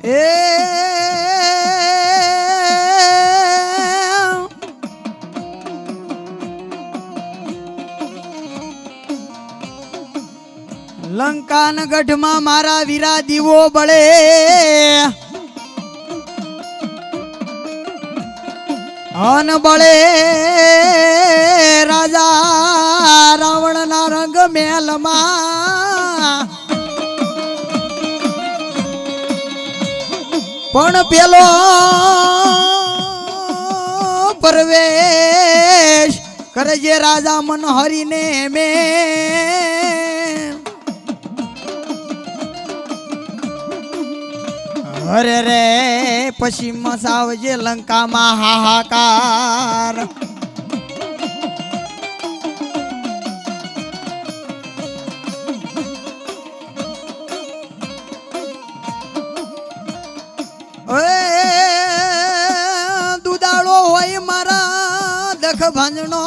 એ લંકાન ગઢમાં મારા વીરા દીવો બળે અન બળે રાજા રાવણ ના રંગ મેલમાં પણ પેલો પરવેશ કરે જે રાજા મનહરીને મેં અરે રે પછી મસાવજે લંકામાં હાહાકાર દુદાળો હોય મારા દખ ભાંજણો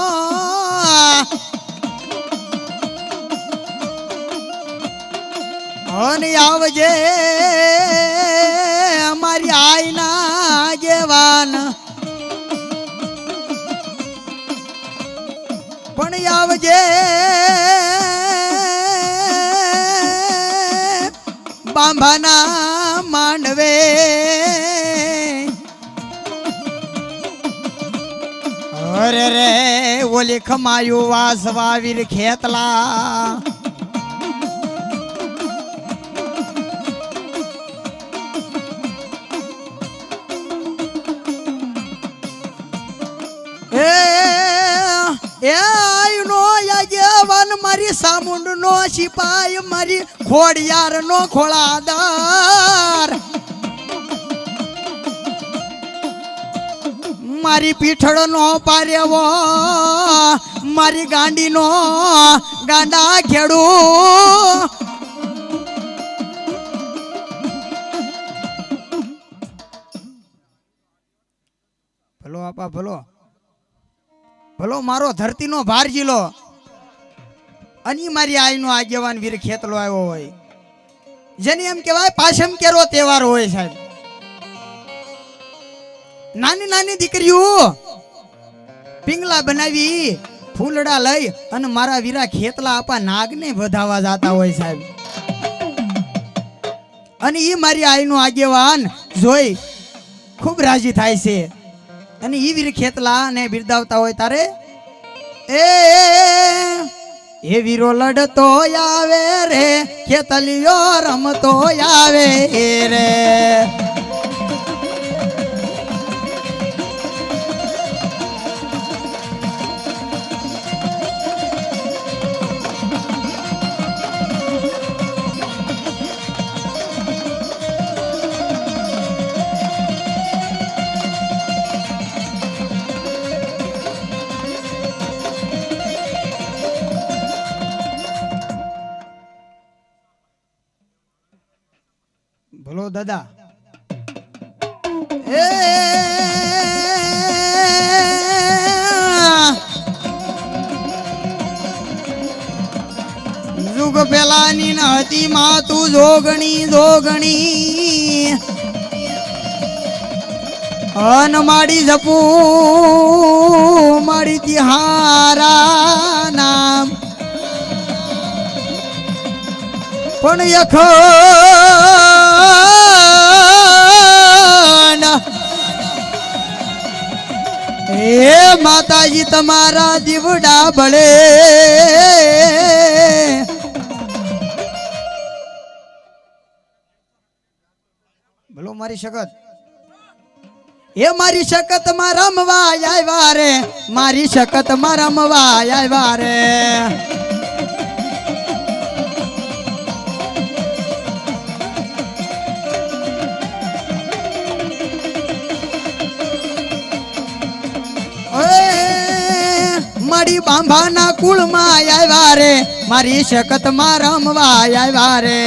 અને આવજે અમારી આઈના જેવાન પણ આવજે બાંભાના માંડવે અરે રે ઓલી ખમાયું વાસવા વીર ખેતલા મારી સામુંડ નો સિપાઈ મારી ખોડિયાર નો ખોળાદાર મારી પીઠળ નો પારેવો મારી ગાંડી નો ગાંડા ખેડુ ભલો આપા ભલો ભલો મારો ધરતી નો ભાર જીલો અને મારી આઈનો આગેવાન વીર ખેતલો આવ્યો હોય જેને એમ કહેવાય પાછમ કેરો તહેવાર હોય સાહેબ નાની નાની દીકરીઓ પિંગલા બનાવી ફૂલડા લઈ અને મારા વીરા ખેતલા આપા નાગને વધાવા જાતા હોય સાહેબ અને ઈ મારી આઈનો આગેવાન જોઈ ખૂબ રાજી થાય છે અને ઈ વીર ખેતલા ને બિરદાવતા હોય તારે એ વીરો લડતો આવે રે ખેતલિયો રમતો આવે રે ભલો દાદા એ યુગ પેલાની ન હતી માં તું જોગણી જોગણી અન માડી જપુ માડી તિહારા નામ પણ યખ એ માતાજી તમારા દીવડા બળે બોલો મારી શકત એ મારી શકત માં રમવા આવ્યા રે મારી શકત માં રમવા આવ્યા રે મારી બાંભાના કુળમાં આવ્યા રે મારી શકત માં રમવા આવ્યા રે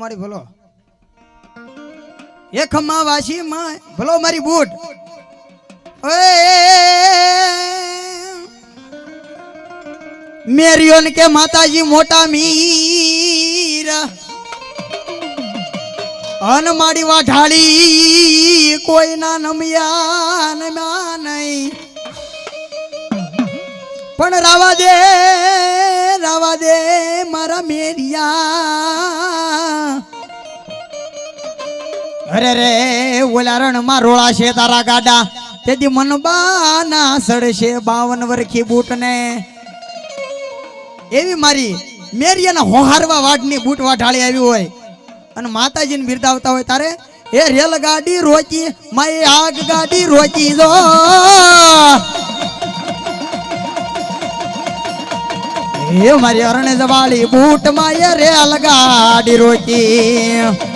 મારી ભલો એ ખમ્મા વાસી માં ભલો મારી બૂટ મેરિયોન કે માતાજી મોટા મીર અન માડી વાઢાળી કોઈના નમિયા નહીં પણ રાવા દે મારા મેરિયા અરે રે ઓલા રણમાં રોળા છે તારા ગાડા તેથી મનબાના સડશે 52 વર્ષી બૂટ ને એવી મારી મેરિયાના હોહારવા વાડની બૂટ વાઢાળી આવી હોય અને માતાજીને બિરદાવતા હોય તારે એ રેલ ગાડી રોકી માય આગ ગાડી રોકી જો એ મારી અરણે જવાળી બૂટ માય રેલ ગાડી રોકી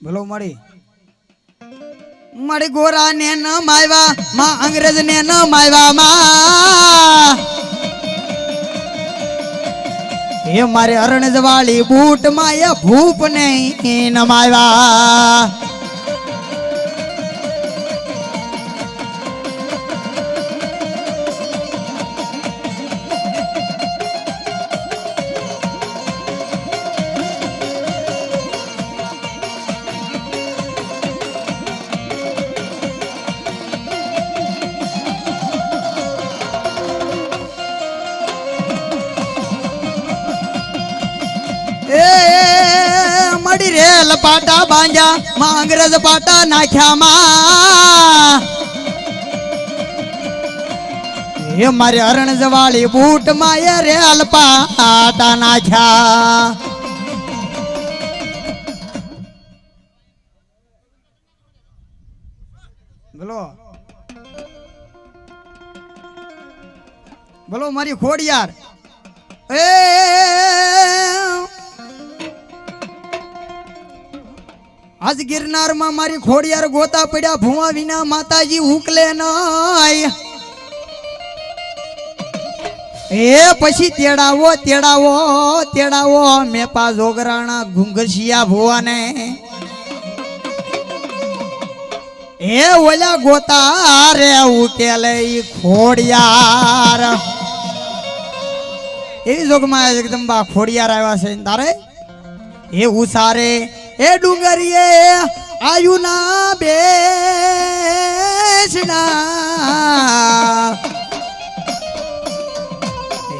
ભલો મળી ગોરા ને ન માયવા માં અંગ્રેજ ને ન માયવા માં એ મારે અરણજ વાળી બૂટ માં એ ભૂપ ને ન માયવા મડી રેલ પાટા બાંધ્યા માં અંગ્રેજ પાટા નાખ્યા માં એ મારે અરણજ વાળી બૂટ માં એ રેલ પાટા નાખ્યા બોલો મારી ખોડિયાર એ આજ ગિરનાર માં મારી ખોડિયાર ગોતા પડ્યા ભુવા વિના માતાજી ઉકલે નય એ પછી તેડાવો મેપા જોગરાણા ઘુંઘસિયા ભુવાને એ ઓલા ગોતા રે ઉકેલે ઈ ખોડિયાર એવી જોગમાં જગદંબા ખોડિયાર આવ્યા છે તારે એ ઉસારે એ ડુંગરીએ આયુ ના બેસના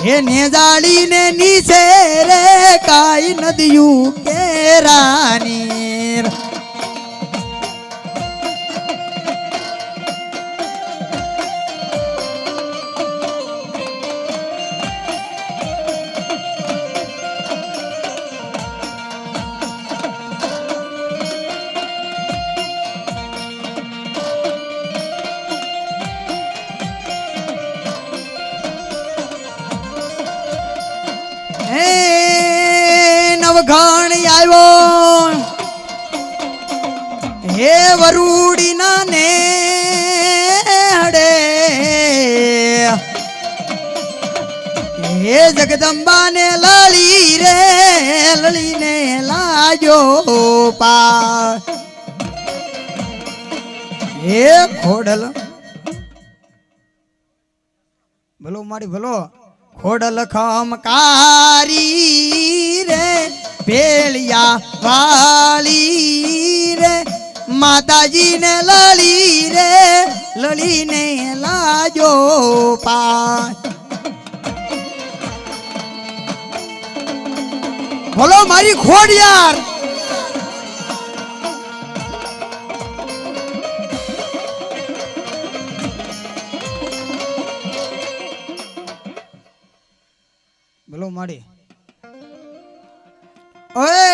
હે નેજાળી ને નીચે રે કાઈ નદીયું કેરાની નવઘણ આવ્યો હે વરુડી ના ને હડે હે જગદંબા ને લળી ને લાજો પા હે ખોડલ ભલો મારી ભલો ખોડલ ખમકારી રે ભેળિયા વાળી રે માતાજી ને લળી ને લાજો પા બોલો મારી ખોડિયાર માડી ઓય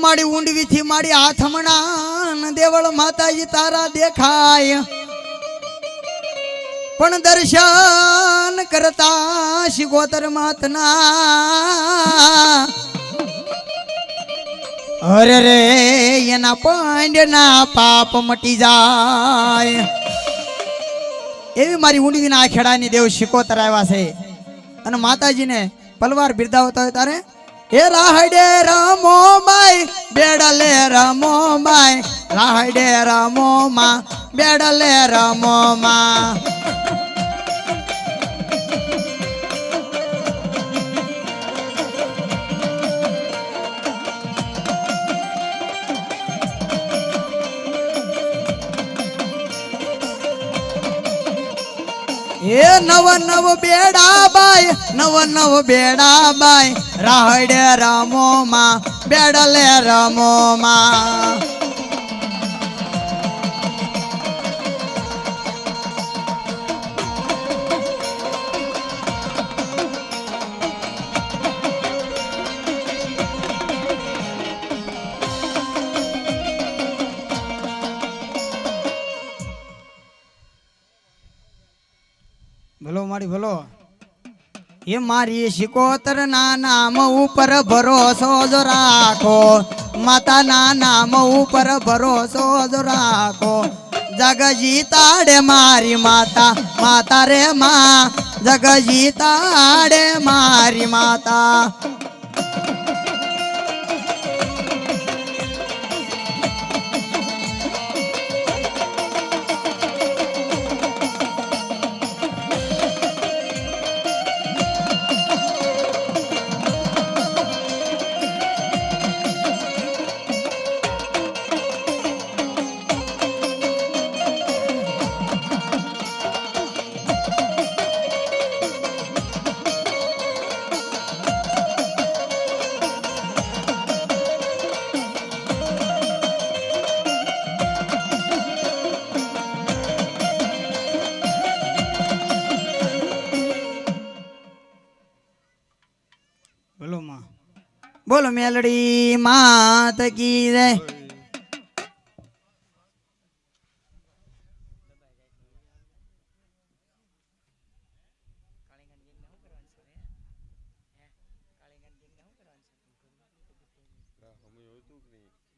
માડી ઊંડવી થી માડી હાથમણા દેવળ માતાજી તારા દેખાય પણ દર્શન કરતા શિગોતર માતના અરે રે એના પાંડના પાપ મટી જાય એવી મારી ઊંડવીના આ ખેડાની દેવ શિકોતર આવ્યા છે અને માતાજીને પલવાર બિરદાવતા હોય તારે હે રાહડે રમો માય બેડલે રમો માય રાહડે રમો માં બેડલે રમો માં એ નવ નવ બેડા બાય નવ નવ બેડા બાય રાહડે રમો માં બેડલે રમો માં ભલો મારી ભલો એ મારી શિકોતર ના નામ ઉપર ભરોસો જ રાખો માતા ના નામ ઉપર ભરોસો જ રાખો જગજી તાડે મારી માતા માતા રે માં જગજી તાડે મારી માતા બોલો માં બોલો મેલડી માત કી જય